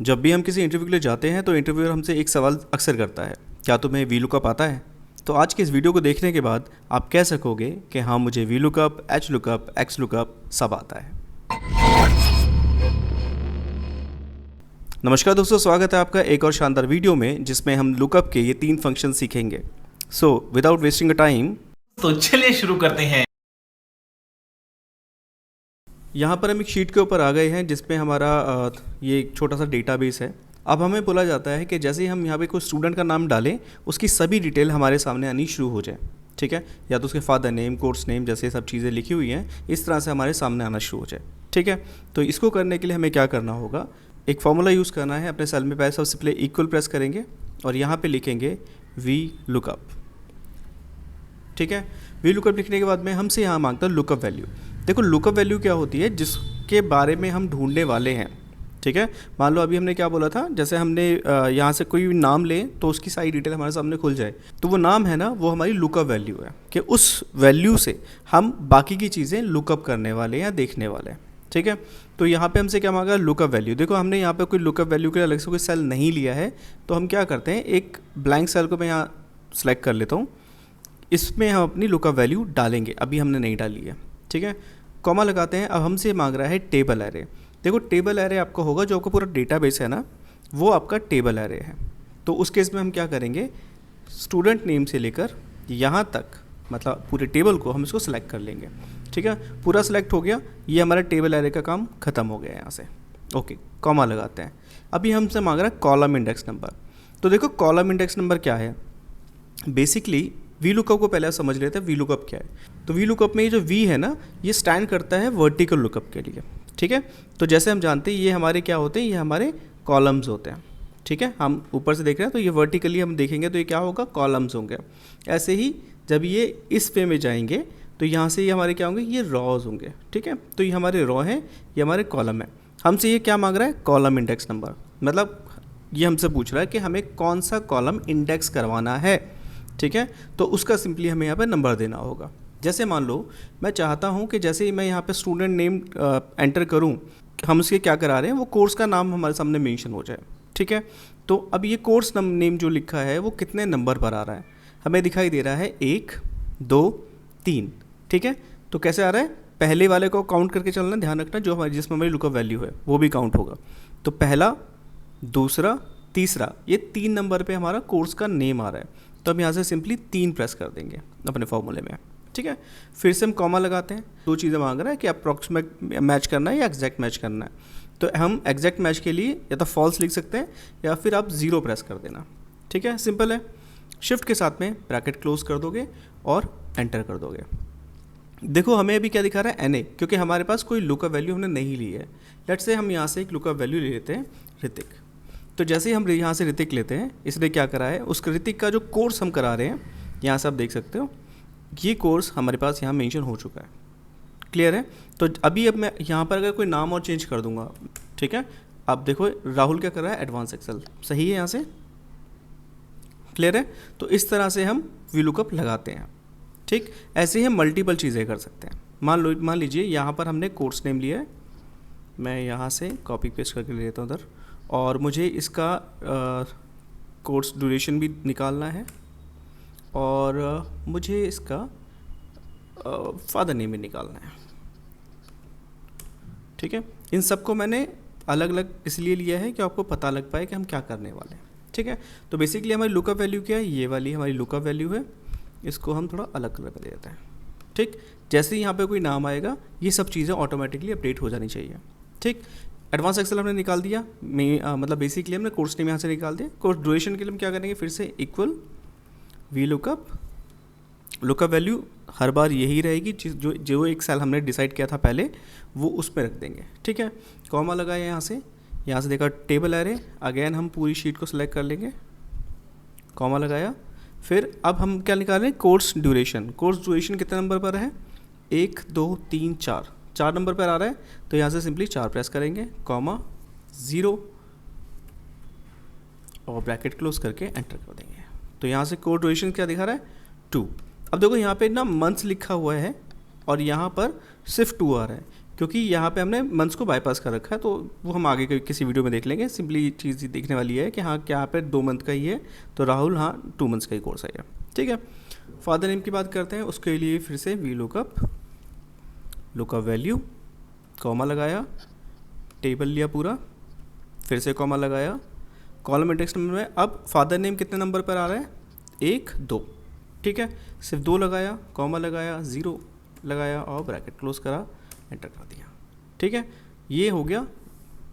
जब भी हम किसी इंटरव्यू के लिए जाते हैं तो इंटरव्यूअर हमसे एक सवाल अक्सर करता है, क्या तुम्हें वी लुकअप आता है? तो आज के इस वीडियो को देखने के बाद आप कह सकोगे कि हाँ, मुझे V lookup, H lookup, x lookup सब आता है। नमस्कार दोस्तों, स्वागत है आपका एक और शानदार वीडियो में जिसमें हम लुकअप के ये 3 फंक्शन सीखेंगे। So without wasting a time, तो चलिए शुरू करते हैं। यहाँ पर हम एक शीट के ऊपर आ गए हैं जिसमें हमारा ये एक छोटा सा डेटाबेस है। अब हमें बोला जाता है कि जैसे ही हम यहाँ पे कोई स्टूडेंट का नाम डालें, उसकी सभी डिटेल हमारे सामने आनी शुरू हो जाए। ठीक है, या तो उसके फादर नेम, कोर्स नेम जैसे सब चीज़ें लिखी हुई हैं, इस तरह से हमारे सामने आना शुरू हो जाए। ठीक है, तो इसको करने के लिए हमें क्या करना होगा, एक फॉर्मूला यूज़ करना है। अपने सेल में पहले सबसे पहले इक्वल प्रेस करेंगे और यहाँ पर लिखेंगे वी लुकअप। ठीक है, वी लुकअप लिखने के बाद में हमसे यहाँ मांगता है लुकअप वैल्यू। देखो लुकअप वैल्यू क्या होती है, जिसके बारे में हम ढूंढने वाले हैं। ठीक है, मान लो अभी हमने क्या बोला था, जैसे हमने यहाँ से कोई नाम लें तो उसकी सारी डिटेल हमारे सामने खुल जाए, तो वो नाम है ना, वो हमारी लुकअप वैल्यू है कि उस वैल्यू से हम बाकी की चीज़ें लुकअप करने वाले हैं या देखने वाले हैं। ठीक है, तो यहाँ पे हमसे क्या मांगा, लुकअप वैल्यू। देखो हमने यहाँ पे कोई लुकअप वैल्यू के लिए अलग से कोई सेल नहीं लिया है, तो हम क्या करते हैं, एक ब्लैंक सेल को मैं यहाँ सेलेक्ट कर लेता हूँ, इसमें हम अपनी लुकअप वैल्यू डालेंगे। अभी हमने नहीं डाली है। ठीक है, कॉमा लगाते हैं। अब हमसे मांग रहा है टेबल एरे। देखो टेबल एरे आपका होगा, जो आपका पूरा डेटाबेस है ना, वो आपका टेबल एरे है। तो उस केस में हम क्या करेंगे, स्टूडेंट नेम से लेकर यहाँ तक, मतलब पूरे टेबल को हम इसको सिलेक्ट कर लेंगे। ठीक है, पूरा सिलेक्ट हो गया, ये हमारा टेबल एरे का काम ख़त्म हो गया यहाँ से। ओके, कॉमा लगाते हैं। अभी हमसे मांग रहा है कॉलम इंडेक्स नंबर। तो देखो कॉलम इंडेक्स नंबर क्या है, बेसिकली वी लुकअप को पहले आप समझ लेते हैं वी लुकअप क्या है। तो वी लुकअप में ये जो वी है ना, ये स्टैंड करता है वर्टिकल लुकअप के लिए। ठीक है, तो जैसे हम जानते हैं ये हमारे क्या होते हैं, ये हमारे कॉलम्स होते हैं। ठीक है, हम ऊपर से देख रहे हैं तो ये वर्टिकली हम देखेंगे तो ये क्या होगा, कॉलम्स होंगे। ऐसे ही जब ये इस वे में जाएंगे तो यहाँ से ये हमारे क्या होंगे, ये रॉज होंगे। ठीक है, तो ये हमारे रॉ हैं, ये हमारे कॉलम है। हमसे ये क्या मांग रहा है, कॉलम इंडेक्स नंबर। मतलब ये हमसे पूछ रहा है कि हमें कौन सा कॉलम इंडेक्स करवाना है। ठीक है, तो उसका सिंपली हमें यहाँ पे नंबर देना होगा। जैसे मान लो मैं चाहता हूँ कि जैसे ही मैं यहाँ पे स्टूडेंट नेम एंटर करूँ, हम उसके क्या करा रहे हैं, वो कोर्स का नाम हमारे सामने मेंशन हो जाए। ठीक है, तो अब ये कोर्स नेम जो लिखा है वो कितने नंबर पर आ रहा है, हमें दिखाई दे रहा है 1, 2, 3। ठीक है, तो कैसे आ रहा है, पहले वाले को काउंट करके चलना, ध्यान रखना, जो हमारी जिसमें हमारी लुकअप वैल्यू है वो भी काउंट होगा। तो पहला, दूसरा, तीसरा, ये 3 नंबर पे हमारा कोर्स का नेम आ रहा है। तो हम यहाँ से सिंपली 3 प्रेस कर देंगे अपने फॉर्मूले में। ठीक है, फिर से हम कॉमा लगाते हैं। 2 चीज़ें मांग रहा है कि अप्रॉक्सीमेट मैच करना है या एग्जैक्ट मैच करना है। तो हम एग्जैक्ट मैच के लिए या तो फॉल्स लिख सकते हैं या फिर आप 0 प्रेस कर देना। ठीक है, सिंपल है। शिफ्ट के साथ में ब्रैकेट क्लोज कर दोगे और एंटर कर दोगे। देखो हमें अभी क्या दिखा रहा है, NA, क्योंकि हमारे पास कोई लुकअप वैल्यू हमने नहीं ली है। लेट्स से हम यहाँ से एक लुकअप वैल्यू ले लेते हैं, ऋतिक। तो जैसे ही हम यहाँ से ऋतिक लेते हैं, इसने क्या करा है, उस ऋतिक का जो कोर्स हम करा रहे हैं, यहाँ से आप देख सकते हो, ये कोर्स हमारे पास यहाँ मेंशन हो चुका है। क्लियर है? तो अब मैं यहाँ पर अगर कोई नाम और चेंज कर दूंगा, ठीक है, अब देखो राहुल क्या कर रहा है, एडवांस एक्सेल। सही है यहाँ से? क्लियर है? तो इस तरह से हम वी लुकअप लगाते हैं। ठीक, ऐसे ही हम मल्टीपल चीज़ें कर सकते हैं। मान लीजिए यहाँ पर हमने कोर्स नेम लिया है, मैं यहाँ से कॉपी पेस्ट करके ले लेता हूँ उधर, और मुझे इसका कोर्स ड्यूरेशन भी निकालना है, और मुझे इसका फादर नेम भी निकालना है। ठीक है, इन सबको मैंने अलग अलग इसलिए लिया है कि आपको पता लग पाए कि हम क्या करने वाले हैं। ठीक है, तो बेसिकली हमारी लुकअप वैल्यू क्या है, ये वाली हमारी लुकअप वैल्यू है। इसको हम थोड़ा अलग कलर में दे देते हैं। ठीक, जैसे ही यहाँ पे कोई नाम आएगा, ये सब चीज़ें ऑटोमेटिकली अपडेट हो जानी चाहिए। ठीक, एडवांस एक्सेल हमने निकाल दिया, मतलब बेसिकली हमने कोर्स नेम यहाँ से निकाल दिया। कोर्स ड्यूरेशन के लिए हम क्या करेंगे, फिर से equal VLOOKUP, lookup value हर बार यही रहेगी, जो एक सेल हमने डिसाइड किया था पहले, वो उस पर रख देंगे। ठीक है, कॉमा लगाया यहाँ से देखा टेबल एरे, अगेन हम पूरी शीट को सिलेक्ट कर लेंगे, कॉमा लगाया। फिर अब हम क्या निकाल रहे हैं, कोर्स ड्यूरेशन। कोर्स ड्यूरेशन कितने नंबर पर है, 1, 2, 3, 4 नंबर पर आ रहा है। तो यहाँ से सिंपली 4 प्रेस करेंगे, कॉमा 0 और ब्रैकेट क्लोज करके एंटर कर देंगे। तो यहाँ से कोर्स ड्यूरेशन क्या दिखा रहा है, 2। अब देखो यहाँ पे ना मंथ्स लिखा हुआ है और यहाँ पर सिर्फ 2 आ रहा है। क्योंकि यहाँ पे हमने मंथ्स को बाईपास कर रखा है, तो वो हम आगे किसी वीडियो में देख लेंगे। सिंपली चीज़ देखने वाली है कि हाँ क्या पे 2 मंथ का ही है, तो राहुल हाँ 2 मंथ्स का ही कोर्स है ये, ठीक है। फादर नेम की बात करते हैं, उसके लिए फिर से वी लुकअप वैल्यू, कॉमा लगाया, टेबल लिया पूरा, फिर से कॉमा लगाया, कॉलम इंडेक्स नंबर में। अब फादर नेम कितने नंबर पर आ रहा है, 1 2, ठीक है। सिर्फ 2 लगाया, कॉमा लगाया, 0 लगाया और ब्रैकेट क्लोज करा, एंटर कर दिया, ठीक है। ये हो गया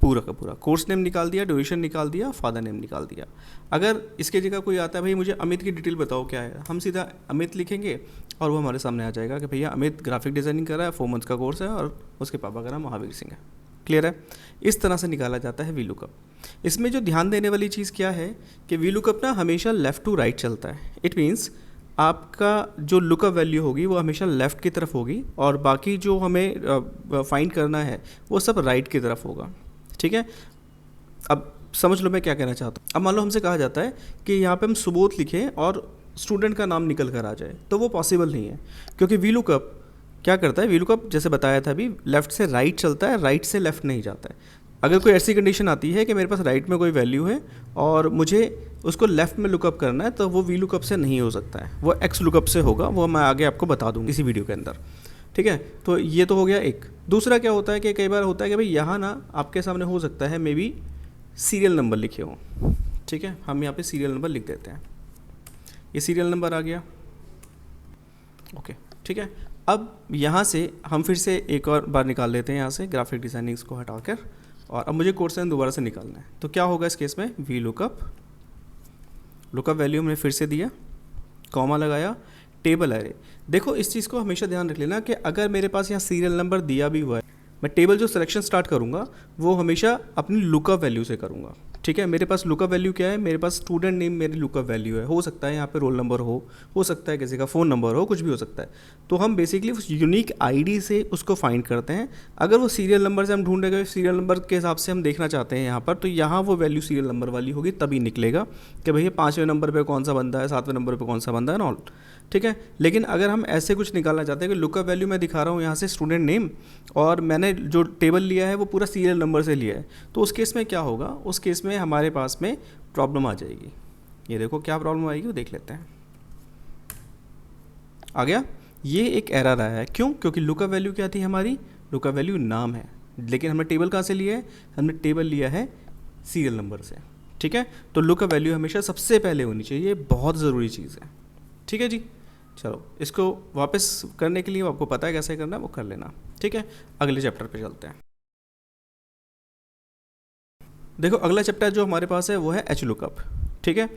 पूरा का पूरा। कोर्स नेम निकाल दिया, ड्यूरेशन निकाल दिया, फादर नेम निकाल दिया। अगर इसके जगह कोई आता है भाई मुझे अमित की डिटेल बताओ क्या है, हम सीधा अमित लिखेंगे और वो हमारे सामने आ जाएगा कि भैया अमित ग्राफिक डिज़ाइनिंग कर रहा है, 4 मंथ्स का कोर्स है और उसके पापा का नाम महावीर सिंह है। क्लियर है। इस तरह से निकाला जाता है वी लुकअप। इसमें जो ध्यान देने वाली चीज़ क्या है कि वी लुकअप ना हमेशा लेफ़्ट टू राइट चलता है। इट मीन्स आपका जो लुकअप वैल्यू होगी वो हमेशा लेफ़्ट की तरफ होगी और बाकी जो हमें फाइंड करना है वो सब राइट की तरफ होगा, ठीक है। अब समझ लो मैं क्या कहना चाहता हूँ। अब मान लो हमसे कहा जाता है कि यहाँ पे हम सुबोध लिखें और स्टूडेंट का नाम निकल कर आ जाए, तो वो पॉसिबल नहीं है, क्योंकि वी लुकअप क्या करता है, वी लुकअप जैसे बताया था अभी लेफ़्ट से राइट चलता है, राइट से लेफ़्ट नहीं जाता है। अगर कोई ऐसी कंडीशन आती है कि मेरे पास राइट में कोई वैल्यू है और मुझे उसको लेफ़्ट में लुकअप करना है, तो वो वी लुकअप से नहीं हो सकता है, वो एक्स लुकअप से होगा। वो मैं आगे आपको बता दूँगी इसी वीडियो के अंदर, ठीक है। तो ये तो हो गया एक। दूसरा क्या होता है कि कई बार होता है कि भाई यहाँ ना आपके सामने हो सकता है मे बी सीरियल नंबर लिखे हों, ठीक है। हम यहाँ पे सीरियल नंबर लिख देते हैं, ये सीरियल नंबर आ गया, ओके, ठीक है। अब यहाँ से हम फिर से एक और बार निकाल लेते हैं यहाँ से ग्राफिक डिज़ाइनिंग्स को हटाकर, और अब मुझे कोर्स नेम दोबारा से निकालना है। तो क्या होगा इस केस में, वी लुकअप वैल्यू हमने फिर से दिया, कॉमा लगाया, टेबल एरे। देखो इस चीज़ को हमेशा ध्यान रख लेना कि अगर मेरे पास यहाँ सीरियल नंबर दिया भी हुआ है, मैं टेबल जो सिलेक्शन स्टार्ट करूँगा वो हमेशा अपनी लुकअप वैल्यू से करूँगा, ठीक है। मेरे पास लुकअप वैल्यू क्या है, मेरे पास स्टूडेंट नेम मेरी लुकअप वैल्यू है। हो सकता है यहाँ पे रोल नंबर हो सकता है किसी का फ़ोन नंबर हो, कुछ भी हो सकता है। तो हम बेसिकली उस यूनिक आईडी से उसको फाइंड करते हैं। अगर वो सीरियल नंबर से हम ढूंढ रहे, सीरियल नंबर के हिसाब से हम देखना चाहते हैं यहाँ पर, तो यहाँ वो वैल्यू सीरियल नंबर वाली होगी, तभी निकलेगा कि भैया 5वें नंबर पर कौन सा बंदा है, 7वें नंबर पर कौन सा बंदा है, ऑल, ठीक है। लेकिन अगर हम ऐसे कुछ निकालना चाहते हैं कि लुकअप वैल्यू मैं दिखा रहा हूँ यहाँ से स्टूडेंट नेम और मैंने जो टेबल लिया है वो पूरा सीरियल नंबर से लिया है, तो उस केस में क्या होगा, उस केस में हमारे पास में प्रॉब्लम आ जाएगी। ये देखो क्या प्रॉब्लम आएगी वो देख लेते हैं। आ गया, ये एक एरर आया है। क्यों? क्योंकि लुकअप वैल्यू क्या थी हमारी, लुकअप वैल्यू नाम है, लेकिन हमने टेबल कहाँ से लिया है, हमने टेबल लिया है सीरियल नंबर से, ठीक है। तो लुकअप वैल्यू हमेशा सबसे पहले होनी चाहिए, बहुत ज़रूरी चीज़ है, ठीक है जी। चलो इसको वापस करने के लिए आपको पता है कैसे करना है, वो कर लेना, ठीक है। अगले चैप्टर पे चलते हैं। देखो अगला चैप्टर जो हमारे पास है वो है एच लुकअप, ठीक है।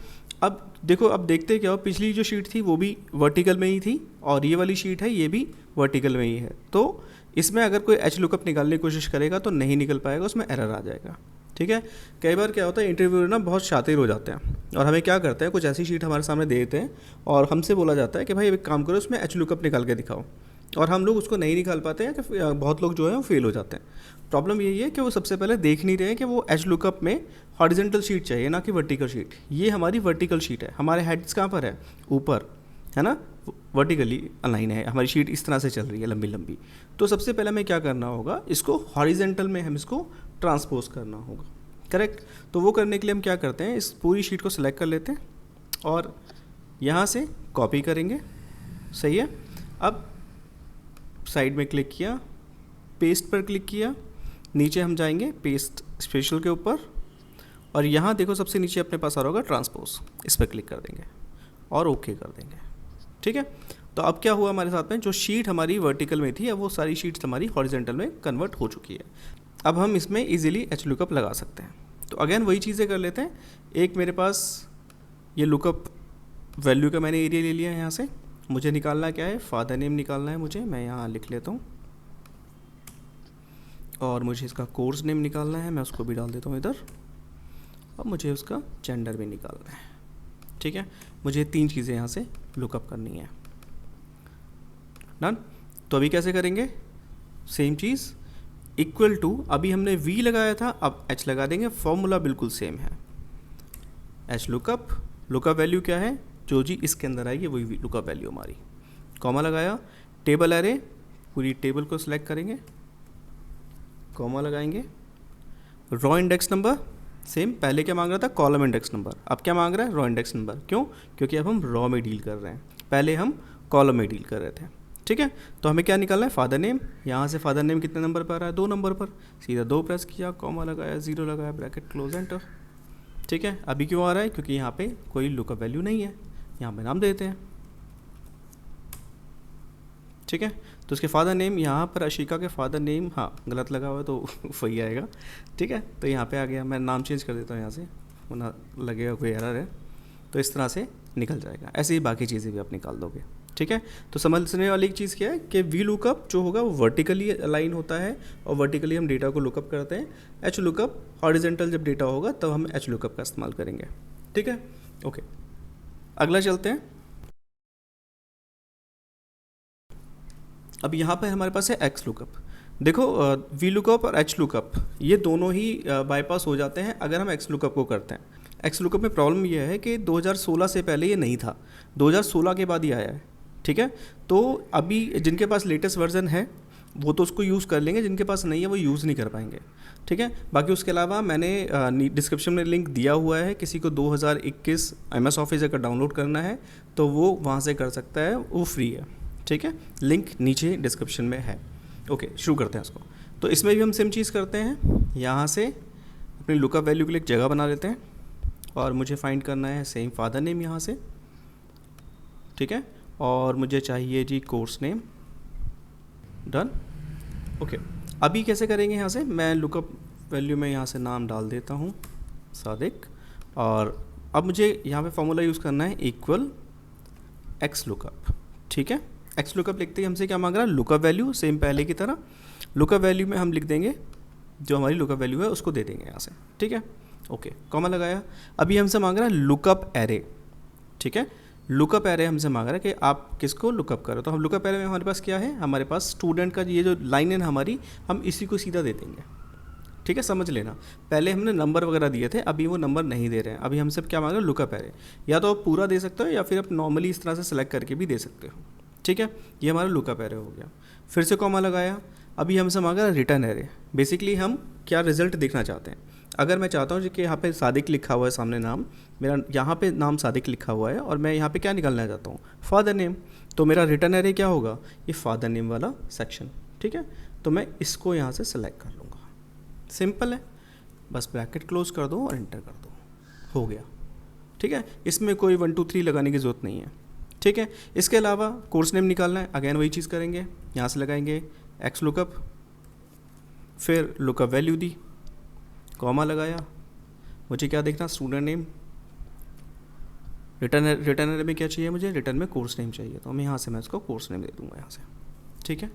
अब देखो, अब देखते क्या हो, पिछली जो शीट थी वो भी वर्टिकल में ही थी और ये वाली शीट है ये भी वर्टिकल में ही है। तो इसमें अगर कोई एच लुकअप निकालने की कोशिश करेगा तो नहीं निकल पाएगा, उसमें एरर आ जाएगा, ठीक है। कई बार क्या होता है, इंटरव्यूअर ना बहुत शातिर हो जाते हैं और हमें क्या करते हैं, कुछ ऐसी शीट हमारे सामने दे देते हैं और हमसे बोला जाता है कि भाई एक काम करो उसमें एच लुकअप निकाल के दिखाओ, और हम लोग उसको नहीं निकाल पाते हैं कि बहुत लोग जो है वो फेल हो जाते हैं। प्रॉब्लम यही है कि वो सबसे पहले देख नहीं रहे हैं कि वो एच लुकअप में हॉरिजेंटल शीट चाहिए ना कि वर्टिकल शीट। ये हमारी वर्टिकल शीट है, हमारे हेड्स कहाँ पर है, ऊपर है ना, वर्टिकली अलाइन है हमारी शीट, इस तरह से चल रही है लंबी लंबी। तो सबसे पहले हमें क्या करना होगा, इसको हॉरिजेंटल में हम इसको ट्रांसपोज करना होगा, करेक्ट। तो वो करने के लिए हम क्या करते हैं, इस पूरी शीट को सिलेक्ट कर लेते हैं और यहाँ से कॉपी करेंगे, सही है। अब साइड में क्लिक किया, पेस्ट पर क्लिक किया, नीचे हम जाएंगे पेस्ट स्पेशल के ऊपर और यहाँ देखो सबसे नीचे अपने पास आ रहा होगा ट्रांसपोज, इस पर क्लिक कर देंगे और ओके कर देंगे, ठीक है। तो अब क्या हुआ हमारे साथ में, जो शीट हमारी वर्टिकल में थी अब वो सारी शीट्स हमारी हॉरिजेंटल में कन्वर्ट हो चुकी है। अब हम इसमें इजीली एच लुकअप लगा सकते हैं। तो अगेन वही चीज़ें कर लेते हैं। एक मेरे पास ये लुकअप वैल्यू का मैंने एरिया ले लिया है, यहाँ से मुझे निकालना क्या है, फादर नेम निकालना है मुझे, मैं यहाँ लिख लेता हूँ, और मुझे इसका कोर्स नेम निकालना है, मैं उसको भी डाल देता हूँ इधर, और मुझे उसका जेंडर भी निकालना है, ठीक है। मुझे 3 चीज़ें यहाँ से लुकअप करनी है, डन। तो अभी कैसे करेंगे, सेम चीज़, इक्वल टू, अभी हमने v लगाया था अब h लगा देंगे, फॉर्मूला बिल्कुल सेम है, h लुकअप, लुकअप वैल्यू क्या है जो जी इसके अंदर आएगी वही लुकअप वैल्यू हमारी, कॉमा लगाया, टेबल एरे, पूरी टेबल को सिलेक्ट करेंगे, कॉमा लगाएंगे, रॉ इंडेक्स नंबर सेम, पहले क्या मांग रहा था, कॉलम इंडेक्स नंबर, अब क्या मांग रहा है, रॉ इंडेक्स नंबर। क्यों? क्योंकि अब हम रॉ में डील कर रहे हैं, पहले हम कॉलम में डील कर रहे थे। ठीक है, तो हमें क्या निकालना है, फादर नेम। यहाँ से फादर नेम कितने नंबर पर आ रहा है, 2 नंबर पर, सीधा 2 प्रेस किया, कॉमा लगाया, 0 लगाया, ब्रैकेट क्लोज, एंटर। ठीक है, अभी क्यों आ रहा है, क्योंकि यहाँ पे कोई लुकअप वैल्यू नहीं है, यहाँ पे नाम देते हैं। ठीक है, तो उसके फादर नेम, यहाँ पर अशिका के फादर नेम, हाँ गलत लगा हुआ है तो वही आएगा। ठीक है, तो यहाँ पे आ गया, मैं नाम चेंज कर देता हूँ यहाँ से, वरना लगेगा कोई एरर है, तो इस तरह से निकल जाएगा। ऐसे ही बाकी चीज़ें भी आप निकाल दोगे। ठीक है, तो समझने वाली एक चीज़ क्या है कि वी लुकअप जो होगा वो वर्टिकली अलाइन होता है, और वर्टिकली हम डेटा को लुकअप करते हैं। एच लुकअप हॉरिजेंटल जब डेटा होगा तब हम एच लुकअप का इस्तेमाल करेंगे। ठीक है, ओके, अगला चलते हैं। अब यहाँ पर हमारे पास है एक्स लुकअप। देखो वी लुकअप और एच लुकअप ये दोनों ही बाईपास हो जाते हैं अगर हम एक्स लुकअप को करते हैं। एक्स लुकअप में प्रॉब्लम ये है कि 2016 से पहले ये नहीं था, 2016 के बाद ही आया है। ठीक है, तो अभी जिनके पास लेटेस्ट वर्जन है वो तो उसको यूज़ कर लेंगे, जिनके पास नहीं है वो यूज़ नहीं कर पाएंगे। ठीक है, बाकी उसके अलावा मैंने डिस्क्रिप्शन में लिंक दिया हुआ है, किसी को 2021 MS ऑफिस अगर डाउनलोड करना है तो वो वहाँ से कर सकता है, वो फ्री है। ठीक है, लिंक नीचे डिस्क्रिप्शन में है। ओके, शुरू करते हैं इसको। तो इसमें भी हम सेम चीज़ करते हैं, यहाँ से अपनी लुकअप वैल्यू के लिए एक जगह बना लेते हैं, और मुझे फाइंड करना है सेम फादर नेम यहाँ से। ठीक है, और मुझे चाहिए जी कोर्स नेम, डन। ओके, अभी कैसे करेंगे, यहाँ से मैं लुकअप वैल्यू में यहाँ से नाम डाल देता हूँ सादिक, और अब मुझे यहाँ पे फॉर्मूला यूज़ करना है इक्वल एक्स लुकअप। ठीक है, एक्स लुकअप लिखते ही हमसे क्या मांग रहा है, लुकअप वैल्यू, सेम पहले की तरह। लुकअप वैल्यू में हम लिख देंगे जो हमारी लुकअप वैल्यू है उसको दे देंगे यहाँ से। ठीक है, ओके, कॉमा लगाया। अभी हमसे मांग रहा है लुकअप एरे। ठीक है, लुकअप एरे हमसे मांग रहा है कि आप किसको लुकअप करो, तो हम लुकअप एरे में हमारे पास क्या है, हमारे पास स्टूडेंट का ये जो लाइन है हमारी, हम इसी को सीधा दे देंगे। ठीक है, समझ लेना, पहले हमने नंबर वगैरह दिए थे, अभी वो नंबर नहीं दे रहे हैं। अभी हमसे क्या मांग रहे हैं, लुकअप एरे। या तो आप पूरा दे सकते हो या फिर आप नॉर्मली इस तरह से सेलेक्ट करके भी दे सकते हो। ठीक है, ये हमारा लुकअप एरे हो गया। फिर से कॉमा लगाया। अभी हमसे मांगा रिटर्न एरे। बेसिकली हम क्या रिजल्ट देखना चाहते हैं। अगर मैं चाहता हूँ कि यहाँ पे सादिक लिखा हुआ है सामने नाम, मेरा यहाँ पे नाम सादिक लिखा हुआ है, और मैं यहाँ पे क्या निकालना चाहता हूँ, फादर नेम, तो मेरा रिटर्न एरे क्या होगा, ये फादर नेम वाला सेक्शन। ठीक है, तो मैं इसको यहाँ से सेलेक्ट कर लूँगा। सिंपल है, बस ब्रैकेट क्लोज कर दो और एंटर कर दो, हो गया। ठीक है, इसमें कोई 1 2 3 लगाने की ज़रूरत नहीं है। ठीक है, इसके अलावा कोर्स नेम निकालना है, अगेन वही चीज़ करेंगे, यहाँ से लगाएंगे एक्स लुकअप, फिर लुकअप वैल्यू दी, कॉमा लगाया। मुझे क्या देखना, स्टूडेंट नेम। रिटर्न में क्या चाहिए मुझे, रिटर्न में कोर्स नेम चाहिए, तो मैं यहाँ से मैं इसको कोर्स नेम दे दूँगा यहाँ से। ठीक है,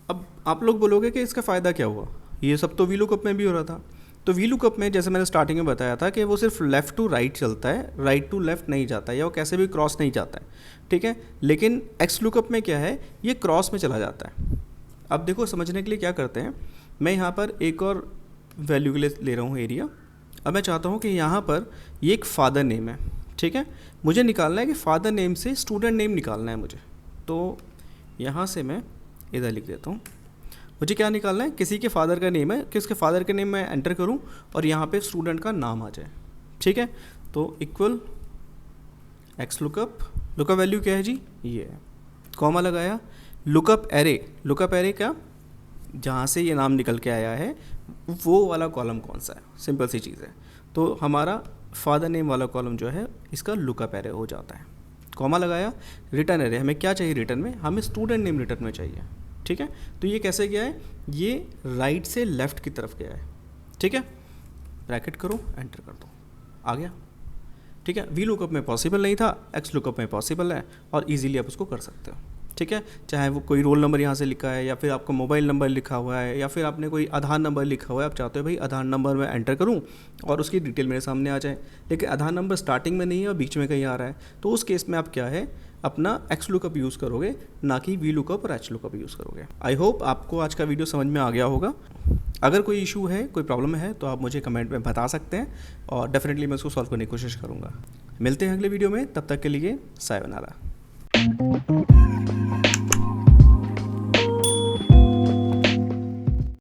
अब आप लोग बोलोगे कि इसका फ़ायदा क्या हुआ, ये सब तो वी लुकअप में भी हो रहा था। तो वी लुकअप में जैसे मैंने स्टार्टिंग में बताया था कि वो सिर्फ लेफ़्ट टू राइट चलता है, राइट टू लेफ़्ट नहीं जाता है, या वो कैसे भी क्रॉस नहीं जाता है। ठीक है, लेकिन एक्स लुकअप में क्या है, ये क्रॉस में चला जाता है। अब देखो समझने के लिए क्या करते हैं, मैं यहाँ पर एक और वैल्यू के लिए ले रहा हूँ एरिया। अब मैं चाहता हूँ कि यहाँ पर ये एक फ़ादर नेम है। ठीक है, मुझे निकालना है कि फ़ादर नेम से स्टूडेंट नेम निकालना है मुझे, तो यहाँ से मैं इधर लिख देता हूँ। मुझे क्या निकालना है, किसी के फादर का नेम है, कि उसके फादर का नेम मैं एंटर करूं और यहाँ पे स्टूडेंट का नाम आ जाए। ठीक है, तो equal x lookup, lookup value क्या है जी, ये है, कॉमा लगाया। लुकअप एरे, लुकअप एरे क्या, जहाँ से ये नाम निकल के आया है वो वाला कॉलम कौन सा है, सिंपल सी चीज़ है। तो हमारा फादर नेम वाला कॉलम जो है इसका लुकअप एरे हो जाता है, कॉमा लगाया। रिटर्न एरे, हमें क्या चाहिए रिटर्न में, हमें स्टूडेंट नेम रिटर्न में चाहिए। ठीक है, तो ये कैसे गया है, ये राइट से लेफ़्ट की तरफ गया है। ठीक है, ब्रैकेट करो, एंटर कर दो, आ गया। ठीक है, वी लुकअप में पॉसिबल नहीं था, एक्स लुकअप में पॉसिबल है, और इजीली आप उसको कर सकते हो। ठीक है, चाहे वो कोई रोल नंबर यहाँ से लिखा है, या फिर आपका मोबाइल नंबर लिखा हुआ है, या फिर आपने कोई आधार नंबर लिखा हुआ है, आप चाहते हो भाई आधार नंबर में एंटर करूँ और उसकी डिटेल मेरे सामने आ जाए, लेकिन आधार नंबर स्टार्टिंग में नहीं है और बीच में कहीं आ रहा है, तो उस केस में आप क्या है, अपना एक्स लुकअप यूज़ करोगे, ना कि वी लुकअप और एच लुकअप यूज़ करोगे। आई होप आपको आज का वीडियो समझ में आ गया होगा। अगर कोई इशू है, कोई प्रॉब्लम है, तो आप मुझे कमेंट में बता सकते हैं, और डेफिनेटली मैं उसको सॉल्व करने की कोशिश करूँगा। मिलते हैं अगले वीडियो में, तब तक के लिए सायोनारा।